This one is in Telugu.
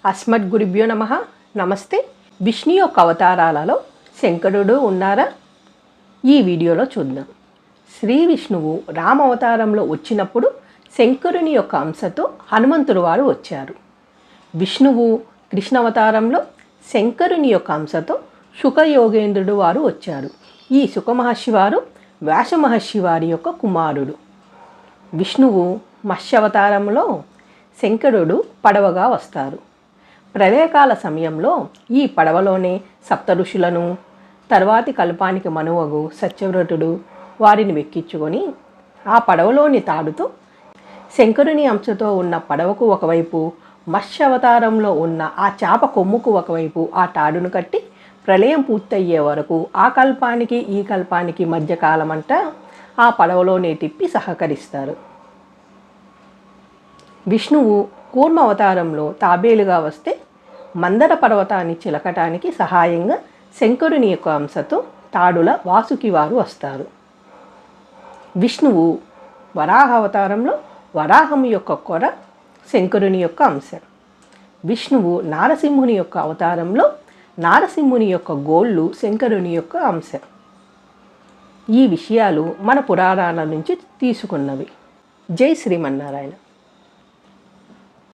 అస్మద్గురుభ్యో నమః. నమస్తే. విష్ణు యొక్క అవతారాలలో శంకరుడు ఉన్నారా? ఈ వీడియోలో చూద్దాం. శ్రీ విష్ణువు రామ అవతారంలో వచ్చినప్పుడు శంకరుని యొక్క అంశతో హనుమంతుడు వారు వచ్చారు. విష్ణువు కృష్ణ అవతారంలో శంకరుని యొక్క అంశతో శుకయోగేంద్రుడు వారు వచ్చారు. ఈ శుక మహర్షి వారు వ్యాస మహర్షి వారి యొక్క కుమారుడు. విష్ణువు మత్స్యావతారంలో శంకరుడు పడవగా వస్తారు. ప్రళయకాల సమయంలో ఈ పడవలోనే సప్త ఋషులను, తర్వాతి కల్పానికి మనువగు సత్యవ్రతుడు వారిని వెక్కించుకొని ఆ పడవలోని తాడుతో శంకరుని అంశతో ఉన్న పడవకు ఒకవైపు, మత్స్యావతారంలో ఉన్న ఆ చేప కొమ్ముకు ఒకవైపు ఆ తాడును కట్టి ప్రళయం పూర్తయ్యే వరకు ఆ కల్పానికి ఈ కల్పానికి మధ్యకాలమంతా ఆ పడవలోనే తిప్పి సహకరిస్తారు. విష్ణువు కూర్మ అవతారంలో తాబేలుగా వస్తే మందర పర్వతాన్ని చిలకటానికి సహాయంగా శంకరుని యొక్క అంశతో తాడుల వాసుకి వారు వస్తారు. విష్ణువు వరాహ అవతారంలో వరాహము యొక్క కొర శంకరుని యొక్క అంశ. విష్ణువు నారసింహుని యొక్క అవతారంలో నారసింహుని యొక్క గోళ్ళు శంకరుని యొక్క అంశ. ఈ విషయాలు మన పురాణాల నుంచి తీసుకున్నవి. జై శ్రీమన్నారాయణ.